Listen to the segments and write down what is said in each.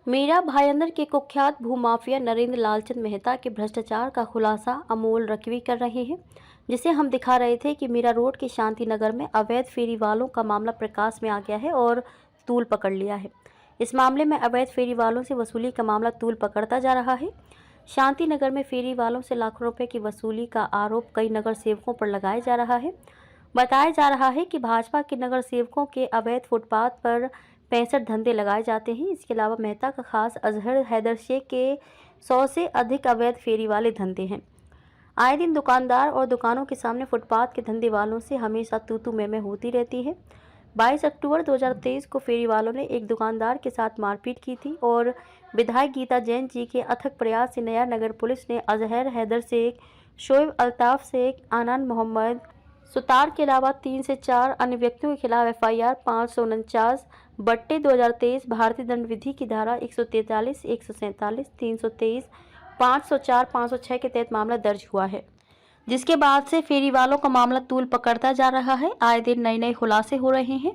मीरा भाईंदर के कुख्यात भूमाफिया नरेंद्र लालचंद मेहता के भ्रष्टाचार का खुलासा अमोल रकवी कर रहे हैं, जिसे हम दिखा रहे थे कि मीरा रोड के शांति नगर में अवैध फेरी वालों का मामला प्रकाश में आ गया है और तूल पकड़ लिया है। इस मामले में अवैध फेरी वालों से वसूली का मामला तूल पकड़ता जा रहा है। शांति नगर में फेरी वालों से लाखों रुपए की वसूली का आरोप कई नगर सेवकों पर लगाया जा रहा है। बताया जा रहा है कि भाजपा के नगर सेवकों के अवैध फुटपाथ पर 65 धंधे लगाए जाते हैं। इसके अलावा मेहता का खास अजहर हैदर शेख के 100 से अधिक अवैध फेरी वाले धंधे हैं। आए दिन दुकानदार और दुकानों के सामने फुटपाथ के धंधे वालों से हमेशा तू मैं होती रहती है। 22 अक्टूबर 2023 को फेरी वालों ने एक दुकानदार के साथ मारपीट की थी और विधायक गीता जैन जी के अथक प्रयास से नया नगर पुलिस ने अजहर हैदर शेख, शोएब अल्ताफ शेख, आनंद मोहम्मद सुतार के अलावा 3 से 4 अन्य व्यक्तियों के खिलाफ FIR 549/2023 भारतीय दंड विधि की धारा 143, 147, 323, 504, 506 के तहत मामला दर्ज हुआ है, जिसके बाद से फेरी वालों का मामला तूल पकड़ता जा रहा है। आए दिन नए खुलासे हो रहे हैं।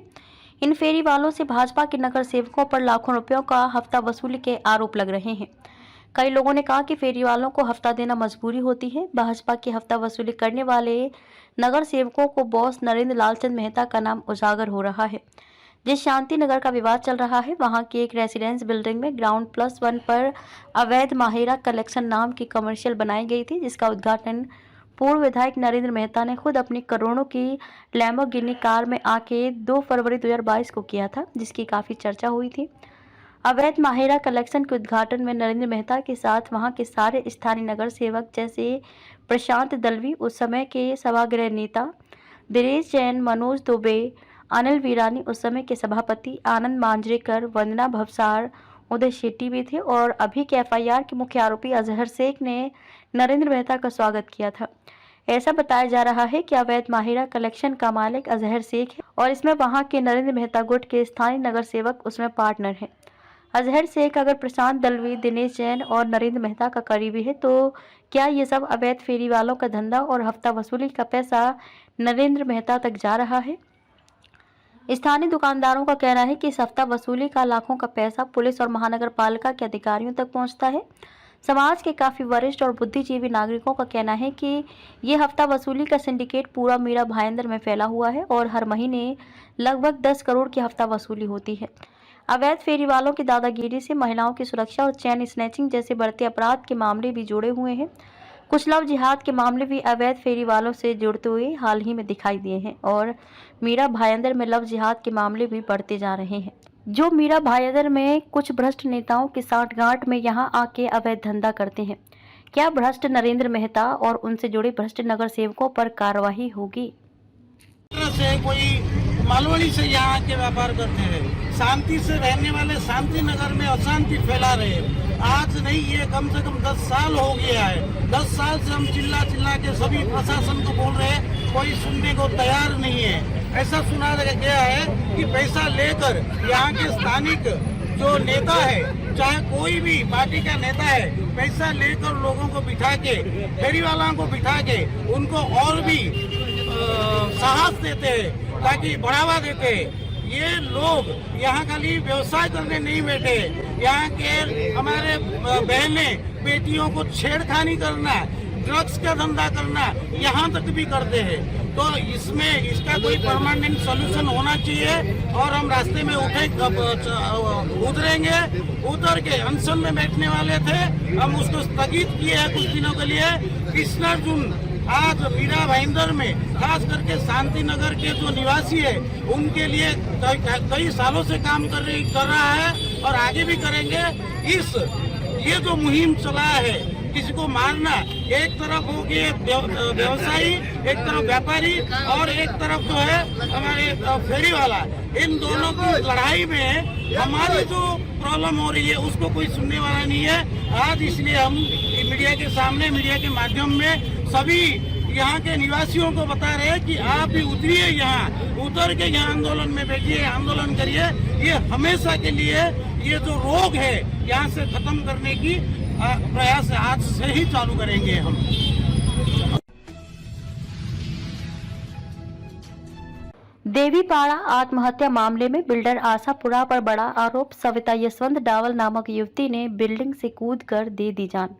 इन फेरी वालों से भाजपा के नगर सेवकों पर लाखों रुपयों का हफ्ता वसूली के आरोप लग रहे हैं। कई लोगों ने कहा कि फेरी वालों को हफ्ता देना मजबूरी होती है। भाजपा की हफ्ता वसूली करने वाले नगर सेवकों को बॉस नरेंद्र लालचंद मेहता का नाम उजागर हो रहा है। जिस शांति नगर का विवाद चल रहा है, वहां की एक रेसिडेंस बिल्डिंग में ग्राउंड +1 पर अवैध माहिरा कलेक्शन नाम की कमर्शियल बनाई गई थी, जिसका उद्घाटन पूर्व विधायक नरेंद्र मेहता ने खुद अपनी करोड़ों की लैम्बोर्गिनी कार में आके 2 फरवरी 2022 को किया था, जिसकी काफी चर्चा हुई थी। अवैध माहिरा कलेक्शन के उद्घाटन में नरेंद्र मेहता के साथ वहां के सारे स्थानीय नगर सेवक जैसे प्रशांत दलवी, उस समय के सभागृह नेता दिनेश जैन, मनोज दुबे, अनिल वीरानी, उस समय के सभापति आनंद मांजरेकर, वंदना भवसार, उदय शेट्टी भी थे और अभी के FIR के मुख्य आरोपी अजहर शेख ने नरेंद्र मेहता का स्वागत किया था। ऐसा बताया जा रहा है कि अवैध माहिरा कलेक्शन का मालिक अजहर शेख है और इसमें वहां के नरेंद्र मेहता गुट के स्थानीय नगर सेवक उसमें पार्टनर हैं। अजहर शेख अगर प्रशांत दलवी, दिनेश जैन और नरेंद्र मेहता का करीबी है, तो क्या ये सब अवैध फेरी वालों का धंधा और हफ्ता वसूली का पैसा नरेंद्र मेहता तक जा रहा है? स्थानीय दुकानदारों का कहना है कि इस हफ्ता वसूली का लाखों का पैसा पुलिस और महानगर पालिका के अधिकारियों तक पहुंचता है। समाज के काफी वरिष्ठ और बुद्धिजीवी नागरिकों का कहना है कि ये हफ्ता वसूली का सिंडिकेट पूरा मीरा भाईंदर में फैला हुआ है और हर महीने लगभग 10 करोड़ की हफ्ता वसूली होती है। अवैध फेरी वालों की दादागिरी से महिलाओं की सुरक्षा और चैन स्नैचिंग जैसे बढ़ते अपराध के मामले भी जुड़े हुए हैं। कुछ लव जिहाद के मामले भी अवैध फेरी वालों से जुड़ते हुए हाल ही में दिखाई दिए हैं और मीरा भाईंदर में लव जिहाद के मामले भी बढ़ते जा रहे हैं। जो मीरा भाईंदर में कुछ भ्रष्ट नेताओं के साठगांठ में यहां आके अवैध धंधा करते हैं। क्या भ्रष्ट नरेंद्र मेहता और उनसे जुड़े भ्रष्ट नगर सेवकों पर कार्रवाई होगी? से कोई मालवनी से यहाँ के व्यापार करते हैं, शांति से रहने वाले शांति नगर में अशांति फैला रहे हैं। आज नहीं, ये कम से कम 10 साल हो गया है। 10 साल से हम चिल्ला के सभी प्रशासन को बोल रहे हैं, कोई सुनने को तैयार नहीं है। ऐसा सुना गया है कि पैसा लेकर यहाँ के स्थानिक जो नेता है, चाहे कोई भी पार्टी का नेता है, पैसा लेकर लोगों को बिठा के, फेरी वालों को बिठा के उनको और भी साहस देते हैं, ताकि बढ़ावा देते हैं। ये लोग यहाँ खाली व्यवसाय करने नहीं बैठे, यहाँ के हमारे बहनें बेटियों को छेड़खानी करना, ड्रग्स का धंधा करना यहाँ तक भी करते हैं। तो इसमें इसका कोई परमानेंट सॉल्यूशन होना चाहिए और हम रास्ते में उतरेंगे। उतर के अनशन में बैठने वाले थे, हम उसको स्थगित किए हैं कुछ दिनों के लिए। कृष्णा जून आज मीरा भाईंदर में खास करके शांति नगर के जो निवासी है, उनके लिए कई सालों से काम कर रहा है और आगे भी करेंगे। ये जो मुहिम चला है, किसी को मारना, एक तरफ हो गए व्यवसायी, एक तरफ व्यापारी और एक तरफ जो है हमारे फेरी वाला, इन दोनों की लड़ाई में हमारी जो प्रॉब्लम हो रही है उसको कोई सुनने वाला नहीं है। आज इसलिए हम मीडिया के सामने, मीडिया के माध्यम में सभी यहाँ के निवासियों को बता रहे हैं कि आप भी उतरिए, यहाँ उतर के यहाँ आंदोलन में बैठिए, आंदोलन करिए। ये हमेशा के लिए ये जो रोग है यहाँ से खत्म करने की प्रयास आज से ही चालू करेंगे हम। देवीपाड़ा आत्महत्या मामले में बिल्डर आशापुरा पर बड़ा आरोप। सविता यशवंत डावल नामक युवती ने बिल्डिंग से कूदकर दे दी जान।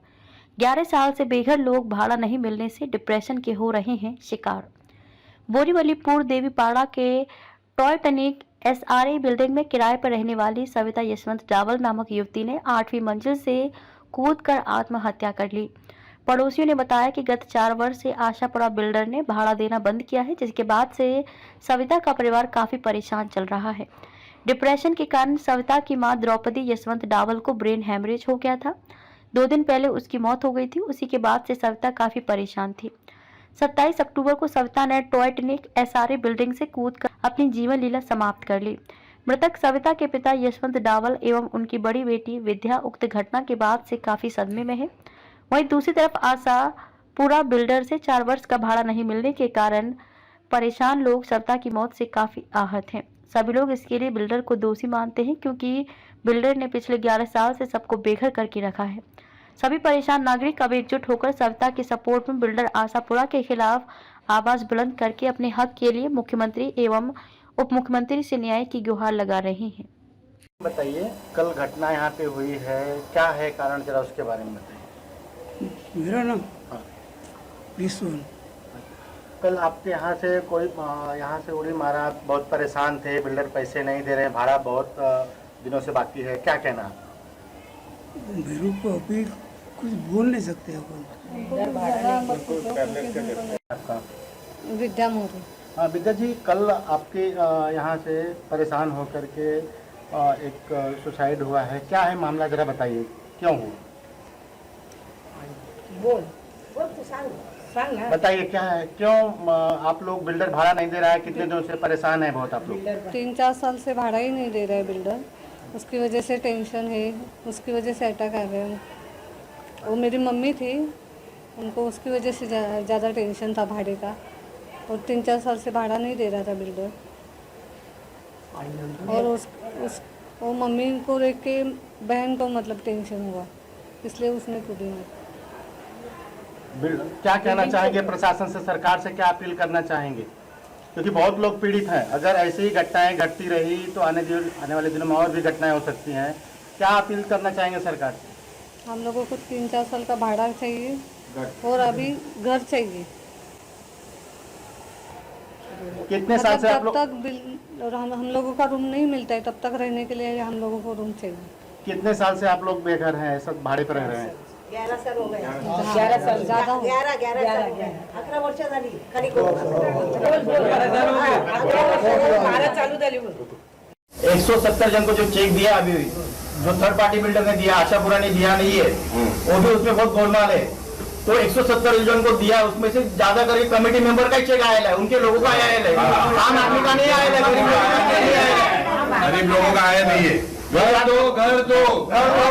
11 साल से बेघर लोग भाड़ा नहीं मिलने से डिप्रेशन के हो रहे हैं शिकार। बोरीवलीपुर देवीपाड़ा के टॉयटनिक SRA बिल्डिंग में किराए पर रहने वाली सविता यशवंत डावल नामक युवती ने 8वीं मंजिल से कूदकर आत्महत्या कर ली। पड़ोसियों ने बताया कि गत 4 वर्ष से आशापुरा बिल्डर ने भाड़ा देना बंद किया है, जिसके बाद से सविता का परिवार काफी परेशान चल रहा है। डिप्रेशन के कारण सविता की मां द्रौपदी यशवंत डावल को ब्रेन हैमरेज हो गया था। 2 दिन पहले उसकी मौत हो गई थी। उसी के बाद से सविता काफी परेशान थी। 27 अक्टूबर को सविता ने टॉयटनिक SRA बिल्डिंग से कूदकर अपनी जीवन लीला समाप्त कर ली। मृतक सविता के पिता यशवंत डावल एवं उनकी बड़ी बेटी विद्या उक्त घटना के बाद से काफी सदमे में है। वहीं दूसरी तरफ आशापुरा बिल्डर से 4 वर्ष का भाड़ा नहीं मिलने के कारण परेशान लोग सविता की मौत से काफी आहत हैं। सभी लोग इसके लिए बिल्डर को दोषी मानते हैं, क्योंकि बिल्डर ने पिछले 11 साल से सबको बेघर करके रखा है। सभी परेशान नागरिक अब एकजुट होकर सविता के सपोर्ट में बिल्डर आशापुरा के खिलाफ आवाज बुलंद करके अपने हक के लिए मुख्यमंत्री एवं उप मुख्यमंत्री से न्याय की गुहार लगा रहे हैं। बताइए, कल घटना यहाँ पे हुई है, क्या है कारण, जरा उसके बारे में बताइए। मेरा नाम विश्वन। कल आपके यहाँ से कोई यहाँ से उड़ी मारा, आप बहुत परेशान थे, बिल्डर पैसे नहीं दे रहे हैं, भाड़ा बहुत दिनों से बाकी है, क्या कहना आप? मेरे को अभी कुछ बोल नहीं सकते अपन। आपका विद्या मोरे। हाँ विद्या जी, कल आपके यहाँ से परेशान होकर के एक सुसाइड हुआ है, क्या है मामला, जरा बताइए, क्यों हुआ? बोल तो सांग ना। बताइए क्या है, क्यों आप लोग, बिल्डर भाड़ा नहीं दे रहा है, कितने दिनों से परेशान है बहुत आप लोग? 3-4 साल से भाड़ा ही नहीं दे रहा है बिल्डर। उसकी वजह से टेंशन है, उसकी वजह से अटैक आ गया। वो मेरी मम्मी थी, उनको उसकी वजह से ज़्यादा टेंशन था भाड़े का, और 3-4 साल से भाड़ा नहीं दे रहा था बिल्डर। और वो मम्मी को देख के बहन को मतलब टेंशन हुआ, इसलिए उसने कूदी नहीं। क्या कहना चाहेंगे प्रशासन से, सरकार से क्या अपील करना चाहेंगे? क्योंकि बहुत लोग पीड़ित हैं, अगर ऐसी ही घटनाएं घटती रही तो आने वाले दिनों में और भी घटनाएं हो सकती हैं, क्या अपील करना चाहेंगे सरकार से? हम लोगों को 3-4 साल का भाड़ा चाहिए और अभी घर चाहिए। कितने साल से आप लोग, तब तक और हम लोगों का रूम नहीं मिलता है, तब तक रहने के लिए हम लोगों को रूम चाहिए। कितने साल से आप लोग बेघर हैं, सब भाड़े पर रह रहे हैं? 11 साल हो गए। 11 साल ज़्यादा हो। 11 वर्ष झाली खाली 170 जन को जो चेक दिया, अभी जो थर्ड पार्टी बिल्डर ने दिया, आशापुरा ने दिया नहीं है, वो भी उसमें बहुत गोलमाल है। तो 170 जन को दिया, उसमें से ज्यादा करके कमेटी मेंबर का ही चेक आया है, उनके लोगों का आया है, आम आदमी का नहीं आया है, गरीब लोगों का आया नहीं है। घर दो, घर दो, घर दो,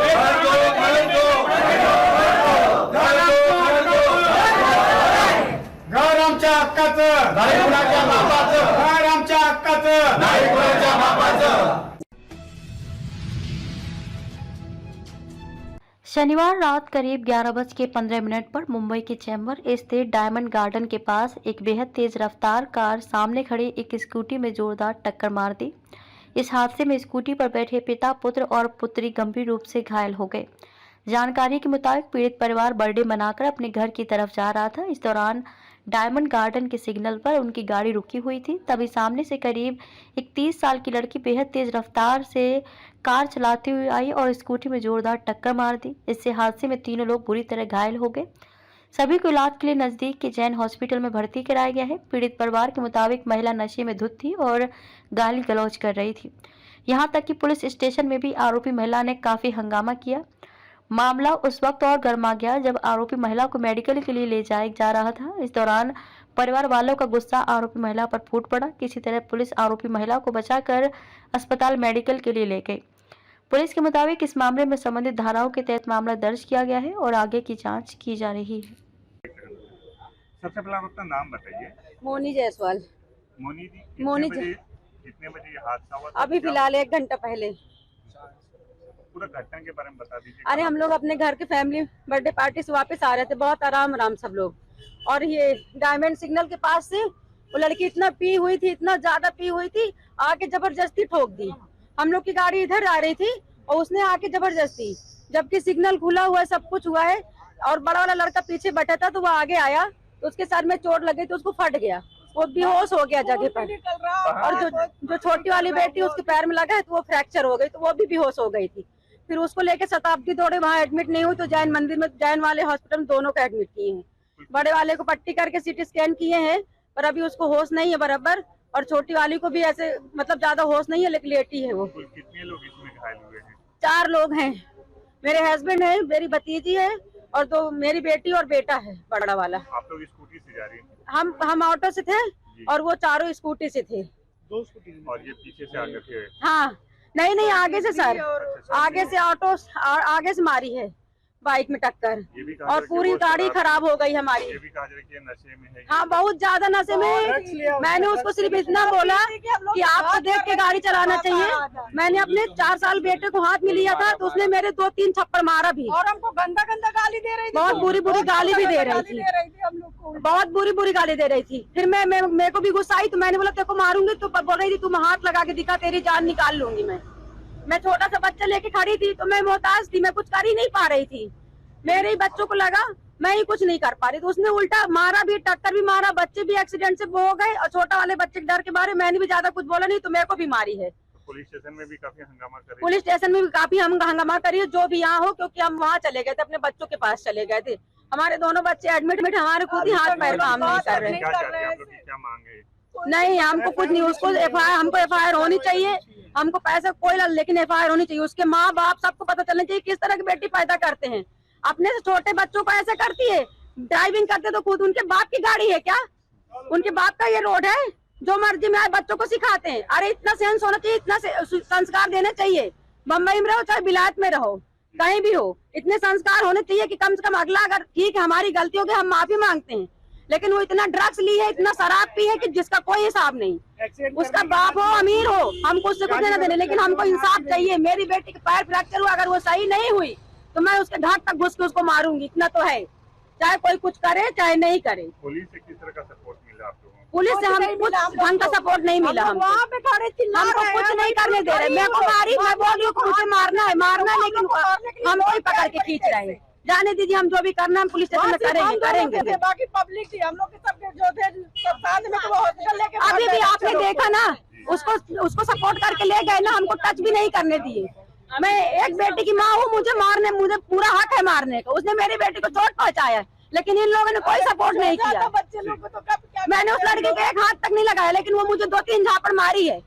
घर दो, घर दो, घर आमच्या हक्काचं, नाही कुणाच्या बापाचं, घर आमच्या हक्काचं, नाही कुणाच्या बापाचं। शनिवार रात करीब 11:15 पर मुंबई के चैम्बर स्थित डायमंड गार्डन के पास एक बेहद तेज रफ्तार कार सामने खड़ी एक स्कूटी में जोरदार टक्कर मार दी। इस हादसे में स्कूटी पर बैठे पिता, पुत्र और पुत्री गंभीर रूप से घायल हो गए। जानकारी के मुताबिक पीड़ित परिवार बर्थडे मनाकर अपने घर की तरफ जा रहा था। इस दौरान डायमंड गार्डन के सिग्नल पर उनकी गाड़ी रुकी हुई थी। तभी सामने से करीब एक 30 साल की लड़की बेहद तेज रफ्तार से कार चलाती हुई आई और स्कूटी में जोरदार टक्कर मार दी। इससे हादसे में तीनों लोग बुरी तरह घायल हो गए। सभी को इलाज के लिए नजदीक के जैन हॉस्पिटल में भर्ती कराया गया है। पीड़ित परिवार के मुताबिक महिला नशे में धुत थी और गाली गलौज कर रही थी। यहां तक कि पुलिस स्टेशन में भी आरोपी महिला ने काफी हंगामा किया। मामला उस वक्त और गर्मा गया जब आरोपी महिला को मेडिकल के लिए ले जाया जा रहा था। इस दौरान परिवार वालों का गुस्सा आरोपी महिला पर फूट पड़ा। किसी तरह पुलिस आरोपी महिला को बचाकर अस्पताल मेडिकल के लिए ले गई। पुलिस के मुताबिक इस मामले में संबंधित धाराओं के तहत मामला दर्ज किया गया है और आगे की जांच की जा रही है। सबसे पहले आप अपना नाम बताइए। मोनी जायसवाल। मोनी जी, कितने बजे ये हादसा हुआ? अभी फिलहाल 1 घंटा पहले। पूरा घटना के बारे में बता दीजिए। अरे हम लोग अपने घर के फैमिली बर्थडे पार्टी से वापस आ रहे थे, बहुत आराम सब लोग, और ये डायमंड सिग्नल के पास से वो लड़की इतना पी हुई थी, इतना ज्यादा पी हुई थी, आके जबरदस्ती ठोक दी। हम लोग की गाड़ी इधर आ रही थी और उसने आके जबरदस्ती, जबकि सिग्नल खुला हुआ है, सब कुछ हुआ है, और बड़ा वाला लड़का पीछे बैठा था तो वो आगे आया तो उसके सर में चोट लग गई तो उसको फट गया, वो बेहोश हो गया जगह पर। और जो छोटी वाली बेटी उसके पैर में लगा है तो वो फ्रैक्चर हो गई, तो वो भी बेहोश हो गई थी। फिर उसको लेके शताब्दी दौड़े, वहाँ एडमिट नहीं हुई तो जैन मंदिर में, जैन वाले हॉस्पिटल में दोनों को एडमिट किए हैं। बड़े वाले को पट्टी करके सीटी स्कैन किए हैं पर अभी उसको होश नहीं है बराबर, और छोटी वाली को भी ऐसे मतलब ज्यादा होश नहीं है, लेकिन लेटी है वो। कितने लोग इसमें घायल हुए हैं? 4 लोग हैं, मेरे हस्बैंड है, मेरी भतीजी है और 2 मेरी बेटी और बेटा है बड़ा वाला। आप लोग स्कूटी से जा रही हैं? हम ऑटो से थे और वो चारों स्कूटी से थे। 2 स्कूटी और ये पीछे से आगे थे? हाँ, नहीं आगे से सर, आगे से ऑटो आगे से मारी है बाइक में टक्कर, और पूरी गाड़ी खराब हो गई हमारी। ये भी कहा जा रहा है कि नशे में है। हाँ, बहुत ज्यादा नशे में। मैंने उसको सिर्फ इतना बोला कि आपको देख के गाड़ी चलाना चाहिए। मैंने अपने 4 साल बेटे को हाथ में लिया था तो उसने मेरे 2-3 थप्पड़ मारा भी, और हमको गंदा गंदा गाली दे रही थी, बहुत बुरी गाली भी दे रही थी, हम लोग को। बहुत बुरी गाली दे रही थी। फिर मेरे को भी गुस्सा आई तो मैंने बोला तेरे को मारूंगी, तो बोल रही थी तुम हाथ लगा के दिखा, तेरी जान निकाल लूंगी मैं छोटा सा बच्चा लेके खड़ी थी तो मैं मोहताज थी, मैं कुछ कर ही नहीं पा रही थी। मेरे ही बच्चों को लगा, मैं ही कुछ नहीं कर पा रही, तो उसने उल्टा मारा भी, टक्कर भी मारा, बच्चे भी एक्सीडेंट से वो हो गए, और छोटा वाले बच्चे के डर के बारे मैंने भी ज्यादा कुछ बोला नहीं तो मेरे को भी मारी है। पुलिस स्टेशन में भी काफी हंगामा कर रही पुलिस स्टेशन में भी काफी हम हंगामा करिए, जो भी यहाँ हो, क्योंकि हम वहाँ चले गए थे, अपने बच्चों के पास चले गए थे। हमारे दोनों बच्चे एडमिट, हमारे खुद ही हाथ पैर काम नहीं कर रहे। क्या मांग है? नहीं, हमको कुछ नहीं, उसको हमको एफआईआर होनी चाहिए, हमको पैसा कोई लेकिन एफआईआर होनी चाहिए। उसके माँ बाप सबको पता चलना चाहिए किस तरह की बेटी पैदा करते हैं। अपने से छोटे बच्चों को ऐसे करती है, ड्राइविंग करते तो खुद उनके बाप की गाड़ी है क्या? उनके बाप का ये रोड है, जो मर्जी में आए बच्चों को सिखाते हैं। अरे इतना सेंस होना चाहिए, इतना संस्कार देना चाहिए। बम्बई में रहो चाहे बिलायत में रहो, कहीं भी हो, इतने संस्कार होने चाहिए कि कम से कम अगला, अगर ठीक है हमारी गलती होगी हम माफी मांगते हैं, लेकिन वो इतना ड्रग्स ली है, इतना शराब पी है कि जिसका कोई हिसाब नहीं। उसका बाप हो अमीर हो, हमको उससे कुछ लेना देना, लेकिन हमको इंसाफ चाहिए। मेरी बेटी के पैर फ्रैक्चर हुआ, अगर वो सही नहीं हुई तो मैं उसके घाट तक घुस के उसको मारूंगी, इतना तो है, चाहे कोई कुछ करे चाहे नहीं करे। पुलिस से किस तरह का सपोर्ट मिला आप लोगों को? पुलिस से हम कुछ ढंग का सपोर्ट नहीं मिला, हमको कुछ नहीं करने दे रहे। मेरे को मारी, मैं बोल रही हूँ मुझे मारना है, लेकिन हम कोई पकड़ के खींच रहे हैं। जाने दीजिए, हम जो भी करना हम पुलिस स्टेशन में करेंगे। बाकी पब्लिक थी, हम लोग के सब जो थे सब साथ में, तो वो हॉस्पिटल लेके अभी भी आपने देखा ना, उसको सपोर्ट करके ले गए ना, हमको टच भी नहीं करने दिए। मैं एक बेटी की माँ हूँ, मुझे पूरा हक है मारने का। उसने मेरी बेटी को चोट पहुँचाया, लेकिन इन लोगों ने कोई सपोर्ट नहीं किया। बच्चे लोग को तो कब क्या मैंने उस लड़की को एक हाथ तक नहीं लगाया, लेकिन वो मुझे 2-3 झापड़ मारी है।